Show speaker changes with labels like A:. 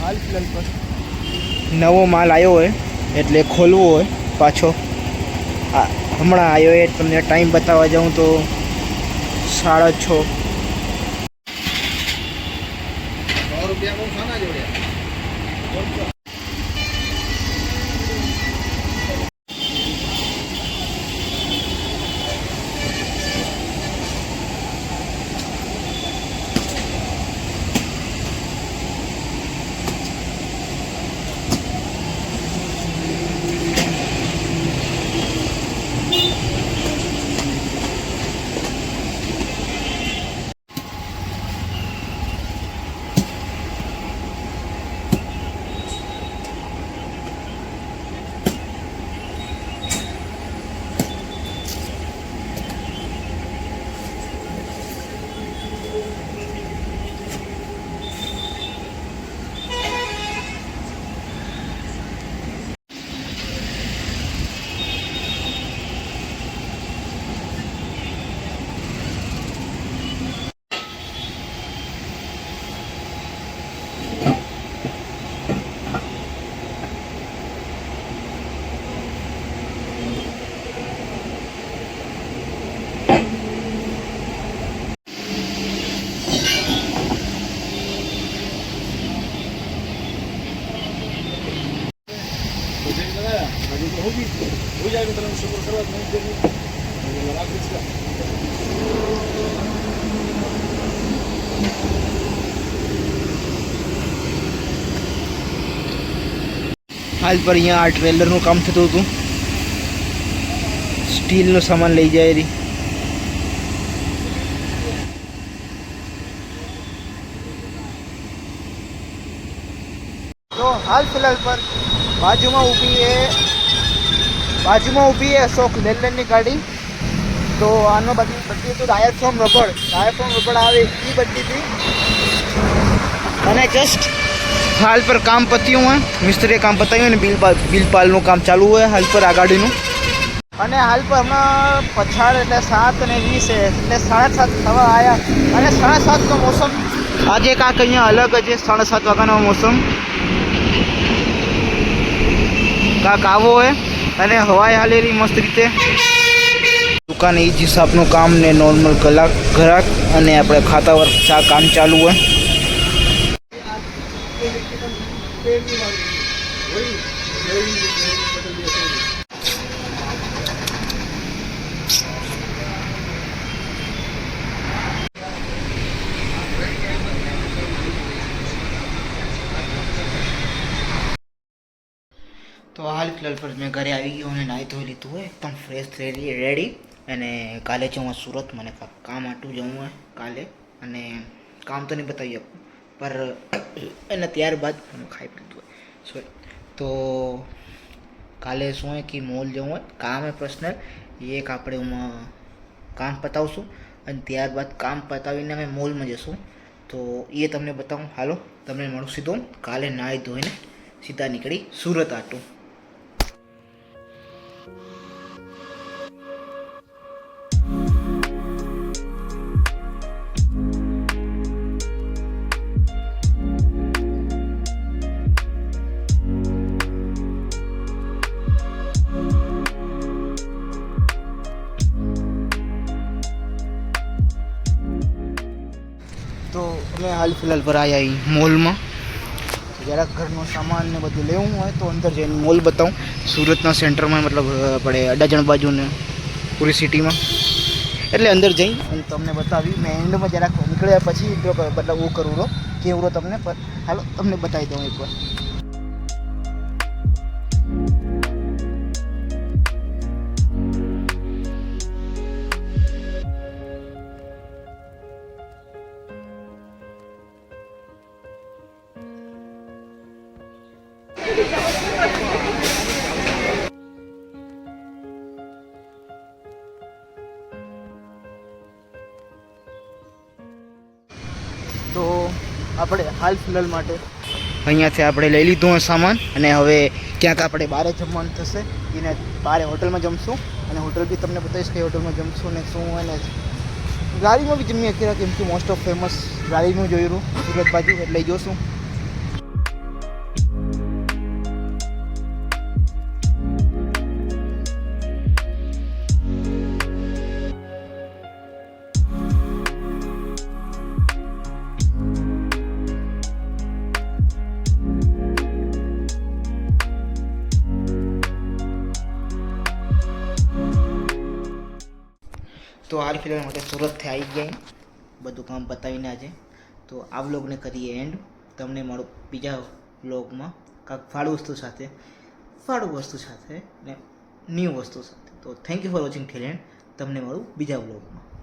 A: હાલ ફિલહાલ પર નવો માલ આવ્યો હોય એટલે ખોલવો હોય પાછો. હમણાં આવ્યો એ તમને ટાઈમ બતાવવા જાઉં તો 6:30. हो जाएगा तो शुक्र करवा नहीं देंगे लगा इसका हाल पर यहाँ आ ट्रेलरનું કામ થતું હતું. સ્ટીલનો સામાન લઈ જાય રહી. તો હાલ ફિલહાલ પર બાજુમાં ઊભી है અશોક લેલેન્ડની ગાડી. તો આનો બધી તો ટાયર ફોર્મ રબડ આવે એ બધી હતી. અને જસ્ટ હાલ પર કામ પત્યું હોય, મિસ્ત્રીએ કામ પતાવ્યું અને બિલ પાલનું કામ ચાલુ હોય હાલ પર આ ગાડીનું. અને હાલ પર હમણાં પછાડ એટલે 7:20 એટલે 7:30 થવા આવ્યા. અને 7:30નો મોસમ આજે કાંક અહીંયા અલગ જ છે. 7:30 વાગ્યાનો મોસમ કાંક આવો હોય અને હવાઈ હાલેરી મસ્ત રીતે. દુકાન એ જ હિસાબનું કામ ને નોર્મલ ગ્રાહક અને આપણે ખાતા વર્ક કામ ચાલુ હોય. તો હાલ ફિલહાલ પર મેં ઘરે આવી ગયો અને નાહી ધોઈ લીધું હોય, એકદમ ફ્રેશ રેડી. અને કાલે જવું હોય સુરત, મને કામ આટું જવું હોય કાલે. અને કામ તો નહીં બતાવી શકું પર એના ત્યારબાદ મને ખાઈ પીધું હોય સોરી. તો કાલે શું હોય કે મોલ જવું હોય, કામ है પર્સનલ. એક આપણે કામ પતાવશું અને ત્યારબાદ કામ પતાવીને અમે મોલમાં જશું. તો એ તમને બતાવું. હાલો તમને મળું સીધું કાલે નાહી ધોઈને સીધા નીકળી સુરત આટું. તો અમે હાલ ફિલહાલ પર આવ્યા મોલમાં. જરાક ઘરનો સામાન ને બધું લેવું હોય તો અંદર જઈને મોલ બતાવું. સુરતના સેન્ટરમાં મતલબ આપણે અડાજણ બાજુ ને પૂરી સિટીમાં. એટલે અંદર જઈ અને તમને બતાવી. મેં એન્ડમાં જરાક નીકળ્યા પછી મતલબ હું કરું રહો કેવું તમને હાલો તમને બતાવી દઉં એકવાર. તો આપણે હાલ ફિલહાલ માટે અહીંયાથી આપણે લઈ લીધું સામાન અને હવે ક્યાંક આપણે બહાર જમવાનું થશે. એને બહાર હોટલમાં જમશું અને હોટલ બી તમને બતાવીશ કે હોટલમાં જમશું ને શું હોય ને. ગાડીમાં બી જમીએ કેમ કે મોસ્ટ ઓફ ફેમસ ગાડીનું જોયું સુરત બાજુ એટલે જોશું. તો હાલ ફિલહાલ માટે સુરતથી આવી ગયા, બધું કામ પતાવીને આજે. તો આ વ્લોગને કરીએ એન્ડ. તમને મળું બીજા વ્લોગમાં કાંઈક ફાળું વસ્તુ સાથે ને ન્યૂ વસ્તુ સાથે. તો thank you for watching till and. તમને મળું બીજા વ્લોગમાં.